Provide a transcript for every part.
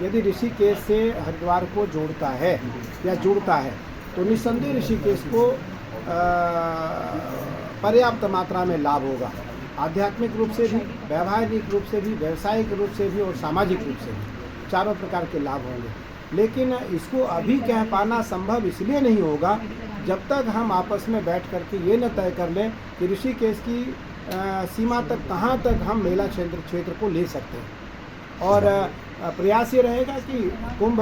यदि ऋषिकेश से हरिद्वार को जोड़ता है या जुड़ता है तो निस्संदेह ऋषिकेश को पर्याप्त मात्रा में लाभ होगा, आध्यात्मिक रूप से भी, व्यावहारिक रूप से भी, व्यावसायिक रूप से भी और सामाजिक रूप से भी, चारों प्रकार के लाभ होंगे। लेकिन इसको अभी कह पाना संभव इसलिए नहीं होगा जब तक हम आपस में बैठ करके ये न तय कर लें कि ऋषिकेश की सीमा तक कहाँ तक हम मेला क्षेत्र को ले सकते हैं। और प्रयास ये रहेगा कि कुंभ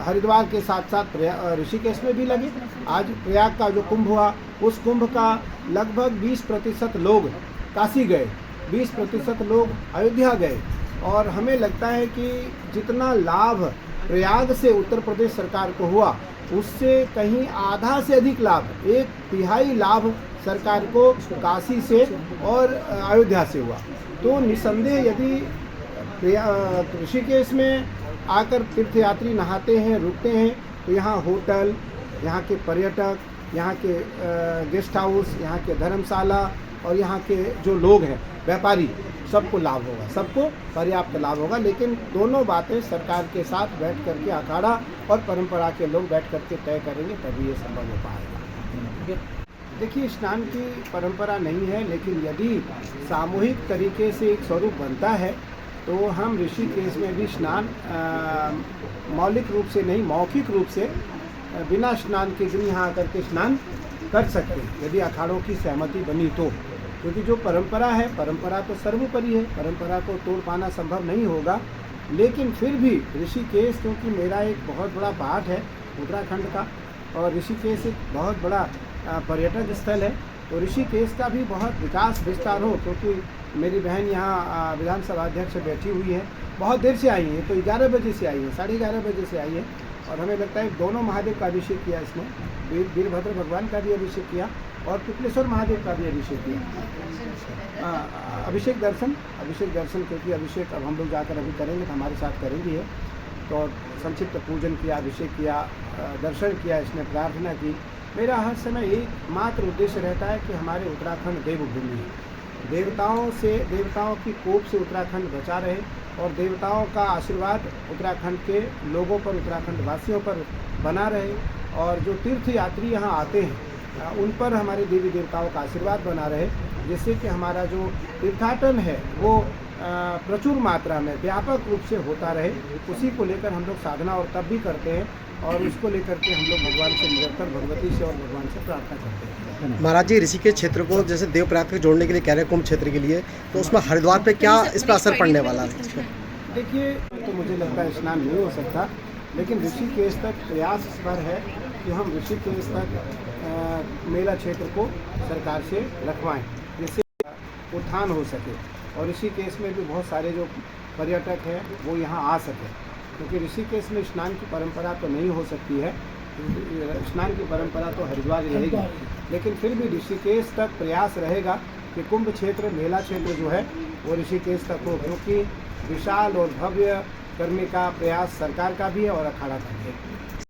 हरिद्वार के साथ साथ ऋषिकेश में भी लगे। आज प्रयाग का जो कुंभ हुआ, उस कुंभ का लगभग 20% लोग काशी गए, 20% लोग अयोध्या गए, और हमें लगता है कि जितना लाभ प्रयाग से उत्तर प्रदेश सरकार को हुआ उससे कहीं आधा से अधिक लाभ, 1/3 लाभ सरकार को काशी से और अयोध्या से हुआ। तो निस्संदेह यदि ऋषिकेश में आकर तीर्थयात्री नहाते हैं, रुकते हैं, तो यहाँ होटल, यहाँ के पर्यटक, यहाँ के गेस्ट हाउस, यहाँ के धर्मशाला और यहाँ के जो लोग हैं व्यापारी, सबको लाभ होगा, सबको पर्याप्त लाभ होगा। लेकिन दोनों बातें सरकार के साथ बैठ करके अखाड़ा और परंपरा के लोग बैठ करके तय करेंगे, तभी ये संभव हो पाएगा। देखिए, स्नान की परंपरा नहीं है, लेकिन यदि सामूहिक तरीके से एक स्वरूप बनता है तो हम ऋषिकेश में भी स्नान मौलिक रूप से नहीं, मौखिक रूप से बिना स्नान के दिन यहाँ आकर के स्नान कर सकते हैं, यदि अखाड़ों की सहमति बनी तो। क्योंकि जो परंपरा है, परंपरा तो सर्वोपरि है, परंपरा को तोड़ पाना संभव नहीं होगा। लेकिन फिर भी ऋषिकेश, क्योंकि मेरा एक बहुत बड़ा पार्ट है उत्तराखंड का, और ऋषिकेश एक बहुत बड़ा पर्यटक स्थल है, तो ऋषिकेश का भी बहुत विकास विस्तार हो। क्योंकि मेरी बहन यहाँ विधानसभा अध्यक्ष बैठी हुई है, बहुत देर से आई है, तो 11 बजे से आई है, 11:30 बजे से आई है, और हमें लगता है दोनों महादेव का अभिषेक किया इसने, वीरभद्र भगवान का भी अभिषेक किया और पिपलेश्वर महादेव का भी अभिषेक किया। अभिषेक दर्शन, क्योंकि अभिषेक अब हम लोग जाकर अभी करेंगे, तो हमारे साथ करेंगी है। तो संक्षिप्त पूजन किया, अभिषेक किया, दर्शन किया, इसने प्रार्थना की। मेरा हर समय एकमात्र उद्देश्य रहता है कि हमारे उत्तराखंड देवभूमि है, देवताओं की कोप से उत्तराखंड बचा रहे, और देवताओं का आशीर्वाद उत्तराखंड के लोगों पर, उत्तराखंड वासियों पर बना रहे, और जो तीर्थयात्री यहाँ आते हैं उन पर हमारे देवी देवताओं का आशीर्वाद बना रहे, जिससे कि हमारा जो तीर्थाटन है वो प्रचुर मात्रा में व्यापक रूप से होता रहे। उसी को लेकर हम लोग साधना और तप भी करते हैं, और उसको लेकर के हम लोग भगवान से निरंतर, भगवती से और भगवान से प्रार्थना करते हैं। महाराज जी, ऋषिकेश क्षेत्र को जैसे देवप्रयाग से जोड़ने के लिए कह रहे हैं, कुंभ क्षेत्र के लिए, तो उसमें हरिद्वार पे क्या इस पर असर पड़ने वाला है? देखिए, तो मुझे लगता है स्नान नहीं हो सकता, लेकिन ऋषिकेश तक प्रयास इस बार है कि हम ऋषिकेश तक मेला क्षेत्र को सरकार से रखवाएं, जिससे उत्थान हो सके, और ऋषिकेश में भी बहुत सारे जो पर्यटक हैं वो यहाँ आ सके। क्योंकि ऋषिकेश में स्नान की परंपरा तो नहीं हो सकती है, स्नान की परंपरा तो हरिद्वार रहेगी, लेकिन फिर भी ऋषिकेश तक प्रयास रहेगा कि कुंभ क्षेत्र, मेला क्षेत्र जो है वो ऋषिकेश तक हो, क्योंकि विशाल और भव्य करने का प्रयास सरकार का भी है और अखाड़ा का भी है।